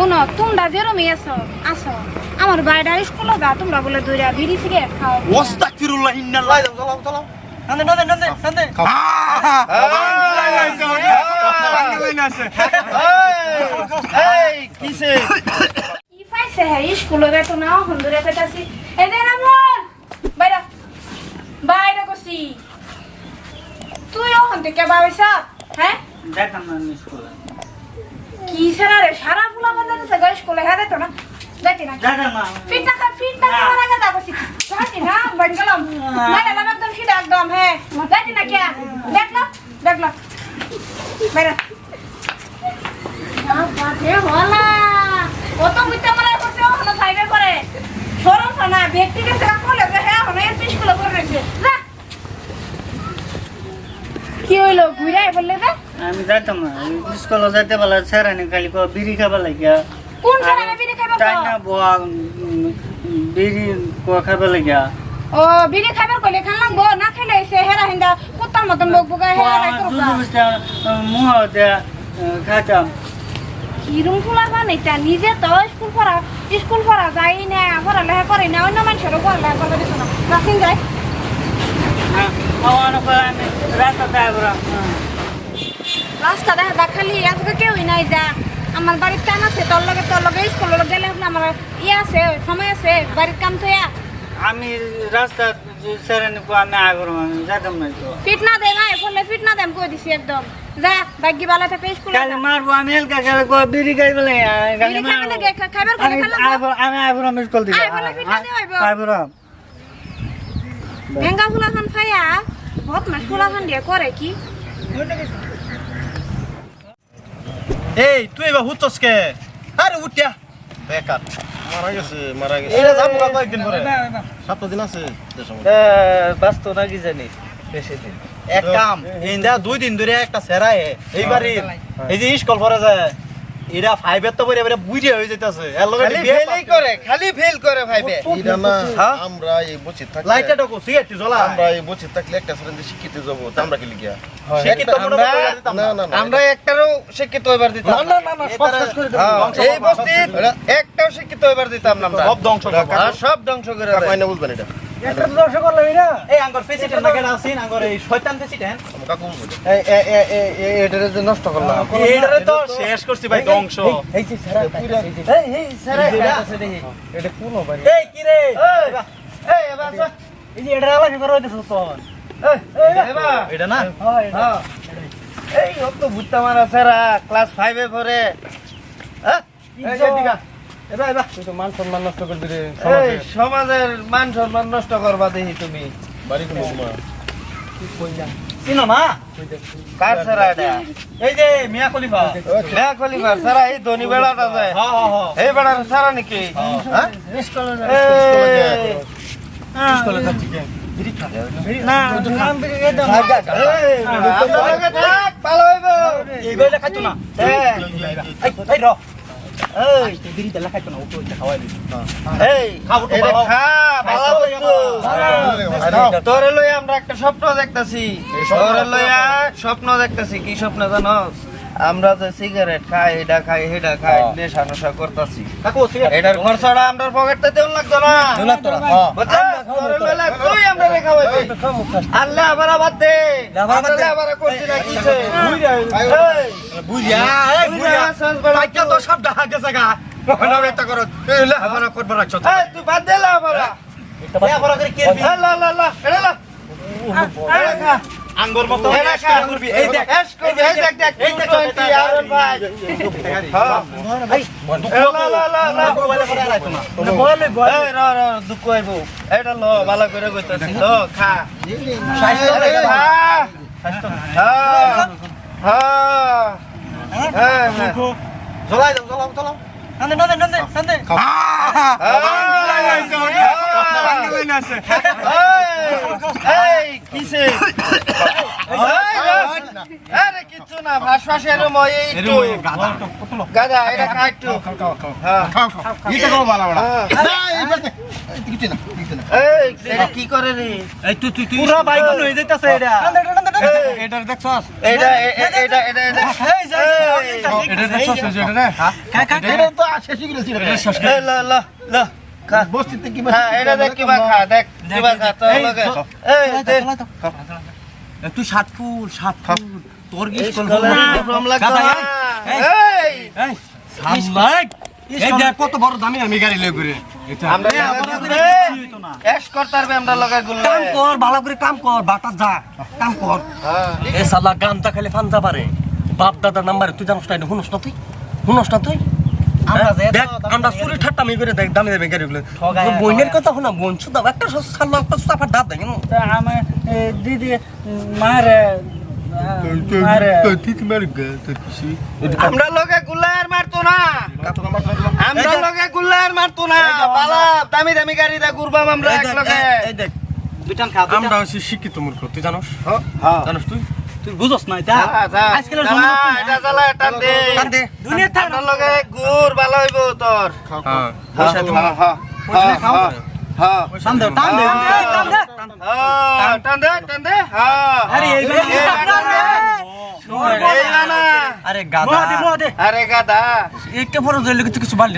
শুনো তোমরা যেরমই আসো আমার বাইরের স্কুলে যা তোমরা বলে দূরে বিড়ি সিগারেট খাও ওয়াস্তাগফিরুল্লাহ ইন্নাল্লাহ চলাও নান্দে এই কিসে কি পাইছে হ্যাঁ স্কুলে তো না এখন দূরে পেটাছি এই যে রামন বাইরে বাইরে গছি তুই ওখান থেকে বাইসা হ্যাঁ যাইতাম না স্কুলে কি সারা রে সারা ফুলা বাজাতে গা স্কুলে হ্যাঁ তো না যাইতি না যাইতাম না ফিটটা মারা গেছে বসি যাইতি না বাঙ্গালাম মানে একদম সিধা একদম হ্যাঁ যাইতি না কে দেখলো বাইরে বাপরে হলা কত বুঝতে মারা করতে ওখানে ফাইভে করে সরল না ব্যক্তিগত রাখলে হ্যাঁ ওখানে স্কুলে করে রয়েছে যা কি হইলো ঘুরাই বললে যে আমি যাইতাম না স্কুলে যাইতে বলে স্যারানি খালি বিড়ি খাবার লাগিয়া কোন সারা বিড়ি খাইবা তাই না বুয়া বিড়ি খাবার লাগিয়া ও বিড়ি খাইবার কইলে খান লাগবো না খেলে এসে হেরা হিন্দা কুত্তার মতন বক বকা হেরা রাই করবা মুহ দেয়া খাইতাম কিরম ফুলা বানাইতা নিজে তো স্কুল পড়া যাই না পড়ালেখা করে না অন্য মানুষেরও পড়ালেখা করবে দিছো না রাসিন যায় আমি রাস্তা যাইবরা রাস্তা দেখা খালি আজকে কেউই নাই যা আমার বাড়ির টান আছে তোর লগে স্কুল গেলে আমার ইয়ে আছে সময় আছে বাড়ির কাম থইয়া আমি রাস্তা স্যারানি আমি আগ্রহ আমি যাইতাম না তো ফিট না দে না বললে ফিট না দেম কই দিছি একদম যা ভাগ্যি বালা থেকে স্কুলে কালি মারবো আমি এলকা গেলে বিড়ি খাইবে বিড়ি খাইবে লাগে খাইবার করে খালা আমি আগ্রহ মিস কল দিই আই বলে ফিট না দেব আগ্রহ ভেঙ্গা ফুলা খান ফায়া বহুত মাছ ফুলা খান দিয়ে করে কি এই তুই এবার হুচ্ছস কে আরে উঠিয়া বেকার মারা গেছে এটা যাবো কয়েকদিন পরে 7 দিন আছে বাস্তব নাকি জানি বেশি দিন এক কাম ইন্দা 2 দিন ধরে একটা সেরায় এইবারে এই যে স্কুল পড়া যায় এরা ফাইভের তো এবারে বুঝে হয়ে যাইতাছে এর লগে খালি ফেল করে ভাইবে এটা না আমরা এই বসে থাকলে লাইটটা ঢোকো সিগারেট জ্বলা আমরা এই বসে থাকলে একটা ফ্রেন্ড শিক্ষিত যাব তা আমরা কি লিখিয়া শিক্ষিত মনে করে দিতাম না না না না আমরা একটারও শিক্ষিত হইবার দিতাম না সব শেষ করে দেব এই বস্তির একটাও শিক্ষিত হইবার দিতাম না আমরা সব ধ্বংস করব আর সব ধ্বংস করে দেয় কয়না বুঝবেন এটা একটা দর্শক করলো এরা এই আঙ্গর প্রেসিডেন্ট লাগে আছেন আঙ্গর এই শয়তান প্রেসিডেন্ট আমার কাকু বুঝবে এটারে যে নষ্ট করলাম এইটারে তো শেষ করছি ভাই ধ্বংস এই যে সারা এই সারা আছে দেখি এটা কোন বাড়ি এই কি রে এই এবার এই যে এটা আলাদা করে হইতেছ তো এবার এটা না হ্যাঁ এই অত ভুট্টা মারা সারা ক্লাস 5 এ পড়ে হ্যাঁ এই যে দিকা এবার তুই তো মান সম্মান নষ্ট করে দিলে এই সমাজের মান সম্মান নষ্ট করবা দেখি তুমি বাড়ি কোন মা চিনো না কার সারা এটা এই যে মিয়া খলিফা না খলিফার সারা এই ধনী বেড়াটা যায় হ্যাঁ হ্যাঁ হ্যাঁ এই বেড়ার সারা নাকি হ্যাঁ স্কুলে যাচ্ছি কে না নাম একদম আমরা লগে থাক ভালো হইব এই গইলা খাইতো না হ্যাঁ। এই র এই এই বিড়ি তেলা খাইতো না ওকে খাওয়াই দিই এই খাবো তো এটা ভালো। খা ভালো বস্তু তোরে লই আমরা একটা স্বপ্ন দেখতাছি তোরে লইয়া স্বপ্ন দেখতাছি কি স্বপ্ন জানোস আমরা যে সিগারেট খাই এটা খাই হেডা খাই নেশা নেশা করতাছি কাকু সিগারেট এটার খরচাটা আমরা পকেটে দেন লাগতো না তোরে লইলা তুই আমরা রেখা হইবে আল্লাহ আবার আবার দে আল্লাহ আবার করছি না কিছে বুঝিয়া এই বুঝিয়া পাইকা তো সব ঢাকা গেছে গা ওখানে একটা করো এই লে আমার করব রাখছ এই তুই বাদ দে লা আবার এটা বড় করে কে লা লা লা এটা লা এটা খা আঙ্গুর মতো এটা খা করবি এই দেখ এই দেখ দেখ এই দেখ আরন ভাই হ্যাঁ লা লা লা লা এই র র দুঃখ হইব এটা লো ভালো করে কইতাছি লো খা স্বাস্থ্য রে খা স্বাস্থ্য হ্যাঁ হ্যাঁ হ্যাঁ জ্বলাই দাও জ্বলাও জ্বলাও নান্দে এই কিসে আরে কিচ্ছু না ভাসভাস এরম হয় একটু গাদা এটা খা একটু হ্যাঁ এটা কো বালা বালা এই এটা কি করে রে পুরা বাইকন হয়ে যাইতাছে এটা এটা দেখছস এটা এটা এটা এটা দেখছস এটা রে এটা তো শেষই গেছে এই ল ল ল খা বস্তিতে কি হ্যাঁ এটা দেখ কিবা খা দেখ কিবা খা তো লগে এই দে তুই সাত ফুল তোর কি প্রবলেম লাগতো গাদা, না এই সামলাক এই দেখ কত বড় দামি আমি গাড়ি লই করে আমরা এস করতারবে আমরা লগে গুল্লা কাম কর ভালো করে কাম কর বাটা যা কাম কর হ্যাঁ এ শালা গানটা খালি ফানতে পারে বাপ দাদার নাম্বারে তুই জানোস না শুনস না তুই দেখ আমরা চুরি ঠাট্টা আমি করে দেখ দামি দামি গাড়িগুলো বইনের কথা শোনা বোন শুধু একটা সাল্লা একটা সাফার দাঁত দেখেন তা আমার দিদি মারে ঠিক মার গা কিছু আমরা লগে গুল্লার মারতো না আমরা লগে গুল্লার মারতো না বালা দামি দামি গাড়ি দা ঘুরবাম আমরা এক লগে এই দেখ দুইটান খা আমরা হচ্ছে শিক্ষিত মূর্খ তুই জানোস হ্যাঁ জানোস তুই বুঝস না এটা আজকালের জ্বালা, জমানা এটা জ্বালা টান দে টান দে দুনিয়া থাক আমরা লগে গুড় ভালো হইব তোর হ্যাঁ পয়সা দিমু হ্যাঁ হ্যাঁ হ্যাঁ টান দে টান দে টান দে টান দে হ্যাঁ আরে এই আরে গাদা আরে গাদা একটা বড় জেলে কিছু বাড়লি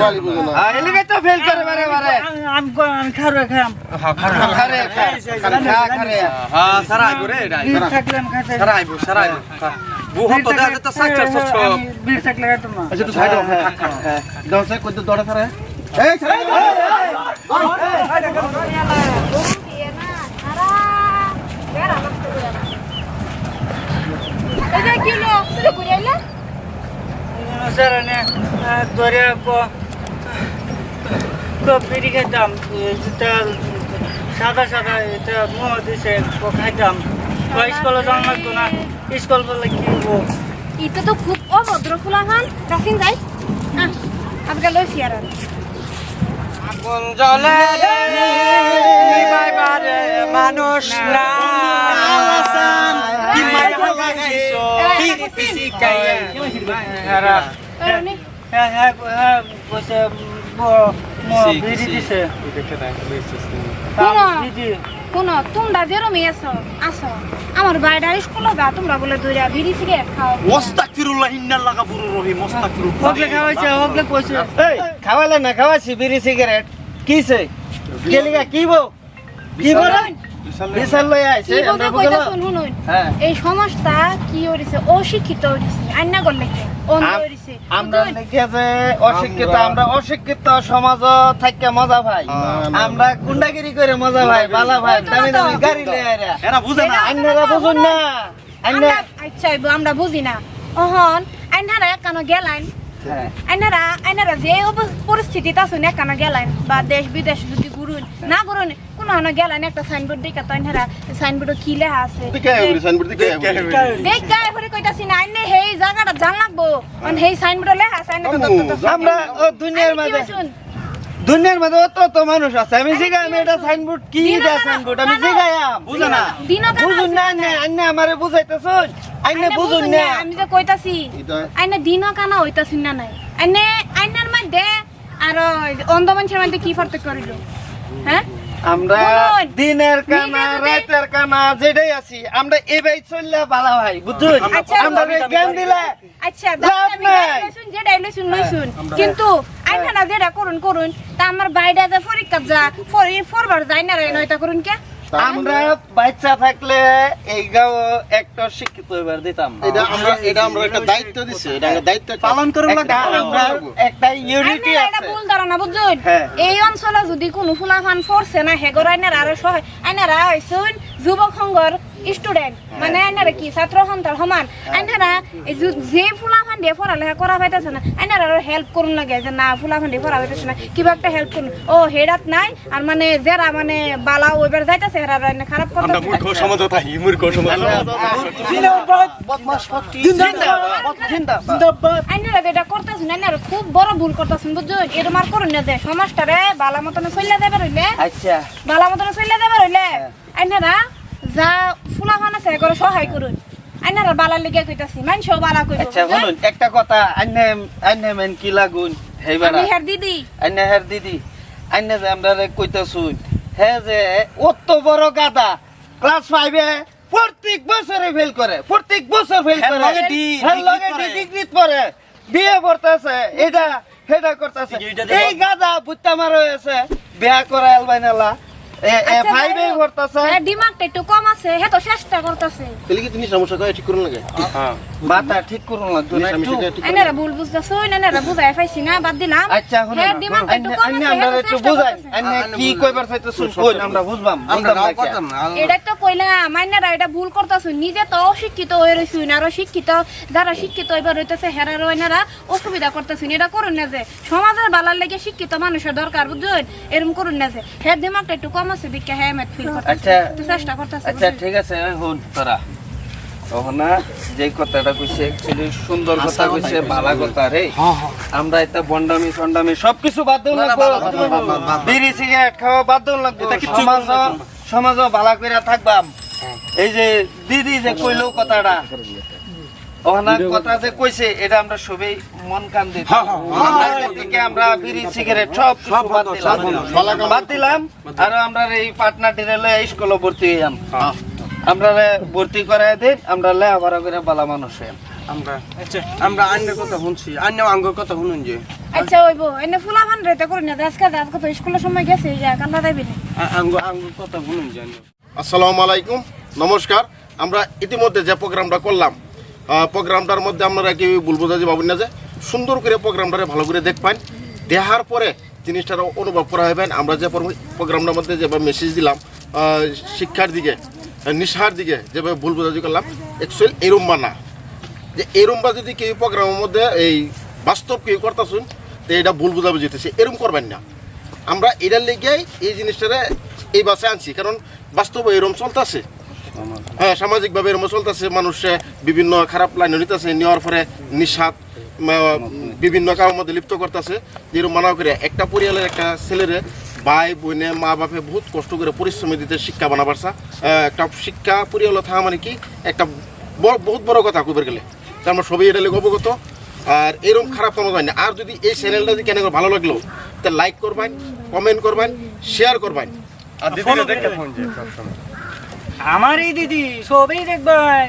এলিগে তো ফেল করে বারে বারে আমি খারে খাম খারে খারে হ্যাঁ সারা আইবো রে এটা বীর থাকলে আমি খাতে সারা আইবো বহুত তো দেখা তো সাকসেস হচ্ছে বীর থাকলে খাতো না আচ্ছা তুই সাইড হ থাক দশে কত দড়া ধরে এই ছাড়া স্যার ধরে বিড়ি খাইতাম সাদা সাদা এটা মোহ দিছে খাইতাম স্কুলে যাওয়া লাগতো না স্কুল বলে কি এটা তো খুব অভদ্র ফুলাহান রাখিন যাই আজকে লইছি আর কোন জলে বাইবারে মানুষ না কি মাই লাগাইছো পিরি পিসি কাইয়া হ্যাঁ হ্যাঁ হ্যাঁ বসে বিড়ি দিছে দিদি কোন তোমরা যেরমই আসো আমার বাইরের স্কুলে যা তোমরা বলে দইরা বিড়ি সিগারেট খাও মুস্তাগফিরুল্লাহ ইন্নাল লাগাফুরুর রহিম মুস্তাগফিরুল্লাহ হগলে খাওয়াইছে হগলে কইছে এই খাওয়ালে না খাওয়াছি বিড়ি সিগারেট কিছে কেলিগা কি বো কি বলো বিশাল লই আইছে কি আমরা বলতে বগলো কইতা শুনুন হ্যাঁ এই সমাজটা কি হইছে অশিক্ষিত হইছে আইনা করলে কি অন্ধ হইছে আমরা লিখে যে অশিক্ষিত আমরা অশিক্ষিত সমাজ থাইকা মজা ভাই আমরা গুন্ডাগিরি করে মজা ভাই বালা ভাই দামি দামি গাড়ি লই আইরা এরা বুঝে না আইনারা বুঝুন না আইনা আচ্ছা আমরা বুঝি না অহন আইনারা কেন গেলাইন হ্যাঁ আইনারা যে পরিস্থিতিতে আছেন কেন গেলাইন বা দেশ বিদেশ যদি ঘুরুন না ঘুরুন কোন হন গেলাইন একটা সাইনবোর্ড দেখে তো আইনারা সাইনবোর্ড কি লেখা আছে কে হইরি সাইনবোর্ড কে হইরি দেখ গায়ে ভরে কইতাছি না আইনে হেই জায়গাটা জান লাগবো অন হেই সাইনবোর্ড লেখা আছে আইনে তো আমরা ও দুনিয়ার মাঝে অত মানুষ আছে আমি জিগাই আমি এটা সাইনবোর্ড কি দা সাইনবোর্ড আমি জিগাইয়াম বুঝে না বুঝুন না আইনে আমারে বুঝাইতেছস আইনে বুঝুন না আমি যে কইতাছি আইনে দিনও কানা হইতাছি না নাই আইনার মধ্যে আর অন্ধ মানুষের মধ্যে কি পার্থক্য করিল হ্যাঁ আমরা শুনুন, দিনের কানা নিজে যদি- রাতের কানা যেটাই আছি আমরা এবাই চললে ভালো ভাই বুঝুন আচ্ছা, আমরা জ্ঞান দিলে আচ্ছা লাভ নাই। যে ডাইলেশন লইছুন কিন্তু আইনা যেটা করুন তা আমার বাইরে যা পরীক্ষা যা ফরবার যায় না রে নয়টা করুন কে আমরা বাচ্চা থাকলে এই গাঁও একটা শিক্ষিত হইবার দিতাম এটা আমরা একটা দায়িত্ব দিছি এটা আমরা দায়িত্ব পালন করব একটা আমরা একটা ইউনিটি আইনারা এটা আছে ভুল ধারণা বুঝুন হ্যাঁ। এই অঞ্চলে যদি কোনো ফুলাফান ফোরছে না হেগর আইনারা আরো সহায় আইনারা হইছুন যুবক সংঘর স্টুডেন্ট মানে আইনারা কি ছাত্র সন্তান সমান আইনারা যে ফুলাফান দিয়ে পড়ালেখা করা পাইতেছে না আইনারা হেল্প করুন লাগে যে না ফুলাফান দিয়ে পড়া পাইতেছে না কিবা একটা হেল্প করুন ও হেডাত নাই আর মানে যারা মানে বালা ওইবার যাইতেছে এরা খারাপ আমরা করতেছে মূর্খ সমাজ থাকি মূর্খ সমাজ আইনারা যেটা করতেছেন আইনারা খুব বড় ভুল করতেছেন বুঝছো এরকম আর করুন না যে সমাজটারে বালা মতনে চলে যাবে রইলে আচ্ছা বালা মতনে চলে যাবে রইলে আইনারা যা ফুলাফান আছে করে সহায় করুন আইনারা বালা লিগে কইতাছি মানুষও বালা কইব আচ্ছা শুনুন একটা কথা আইনে মেন কি লাগুন হেইবারা আমি হের দিদি আইনে হের দিদি আইনে যে আমরা কইতাছুন হে যে অত বড় গাদা ক্লাস 5 এ প্রত্যেক বছরে ফেল করে প্রত্যেক বছর ফেল করে হ্যাঁ লগে ডিগ্রি পড়ে বিয়ে করতেছে এটা হেডা করতেছে এই গাদা বুত্তা মারা হয়েছে বিয়া করে আলবাইনালা এ 5 এ করতেছে দিমাগটা একটু কম আছে হে তো চেষ্টা করতেছে তাহলে কি তুমি সমস্যা করে ঠিক করুন লাগে মাথা ঠিক করুন লাগতো না একটু আইনারা ভুল বুঝতাছো আইনারা বুঝাই পাইছি না বাদ দিলাম আচ্ছা শুনুন হে দিমাগটা একটু কম আছে আমরা একটু বুঝাই আইনে কি কইবার চাইতেছুন কই আমরা বুঝবাম এটা তো কইলাম আইনারা এটা ভুল করতাছো নিজে তো অশিক্ষিত হয়ে রইছুন আর শিক্ষিত যারা শিক্ষিত এবার হইতেছে হেরারও আইনারা অসুবিধা করতেছুন এটা করুন না যে সমাজের ভালোর লাগে শিক্ষিত মানুষের দরকার বুঝুন এরকম করুন না যে হে দিমাগটা একটু কম আছে দেখে হ্যাঁ ম্যাথ ফিল করতেছে আচ্ছা তো চেষ্টা করতেছে আচ্ছা ঠিক আছে হুন তোরা না যে কথাটা কইছে একচুয়ালি সুন্দর কথা কইছে ভালো কথা রে আমরা এটা বন্ডামি সন্ডামি সবকিছু বাদ দেব লাগবো বিড়ি সিগারেট খাওয়া বাদ দেব লাগবো সমাজ ভালো করে থাকবাম এই যে দিদি যে কইলো কথাটা ওনা কথা যে কইছে এটা আমরা সবাই মন কান দিই থেকে আমরা বিড়ি সিগারেট সব বাদ দিলাম আর আমরা এই পার্টনার ডিরেলে স্কুলে ভর্তি হইলাম আমরা ভর্তি করায় দিন আমরা লেখাপড়া করে ভালো মানুষ হইলাম আমরা আইনের কথা শুনছি আইন আঙ্গুর কথা শুনুন যে আচ্ছা ওইবো এনে ফুলাফান রেতে করুন না আজকে তো স্কুলের সময় গেছে যা কান্না দেবি না আঙ্গুর কথা শুনুন যে আসসালামু আলাইকুম নমস্কার আমরা ইতিমধ্যে যে প্রোগ্রামটা করলাম প্রোগ্রামটার মধ্যে আপনারা কি ভুল বোঝাতে পাবেন না যে সুন্দর করে প্রোগ্রামটারে ভালো করে দেখবেন দেখার পরে জিনিসটার অনুভব করা হবেন আমরা যে প্রোগ্রামটার মধ্যে যেভাবে মেসেজ দিলাম শিক্ষার দিকে নিশার দিকে যেভাবে ভুল বোঝাবুঝি করলাম অ্যাকচুয়ালি এরম্বা না যে এরম্বা যদি কেউ প্রোগ্রামের মধ্যে এই বাস্তব কেউ করতেছুন তো এটা ভুল বোঝাবুঝি যেতেছে এরম করবেন না আমরা এটার লেগেই এই জিনিসটারে এই বাসায় আনছি কারণ বাস্তবে এরম চলতেছে হ্যাঁ সামাজিকভাবে এরম চলতেছে মানুষ বিভিন্ন খারাপ লাইনে নিতেছে নেওয়ার পরে নিঃস্বাদ বিভিন্ন কারোর মধ্যে লিপ্ত করতেছে যেরকম মানা করে একটা পরিবারের একটা ছেলেরে ভাই বোনে মা বাপে বহুত কষ্ট করে পরিশ্রমী দিতে শিক্ষা বানাবারছা একটা শিক্ষা পরিবার থাকা মানে কি একটা বহুত বড় কথা কইবার গেলে আমরা সবাই এটা লেগে অবগত আর এরকম খারাপ কোনো হয় না আর যদি এই চ্যানেলটা যদি কেন ভালো লাগলো তা লাইক করবেন কমেন্ট করবেন শেয়ার করবেন আর দিদিরা দেখতে ফোন যে সব সময় আমার এই দিদি সবই দেখবেন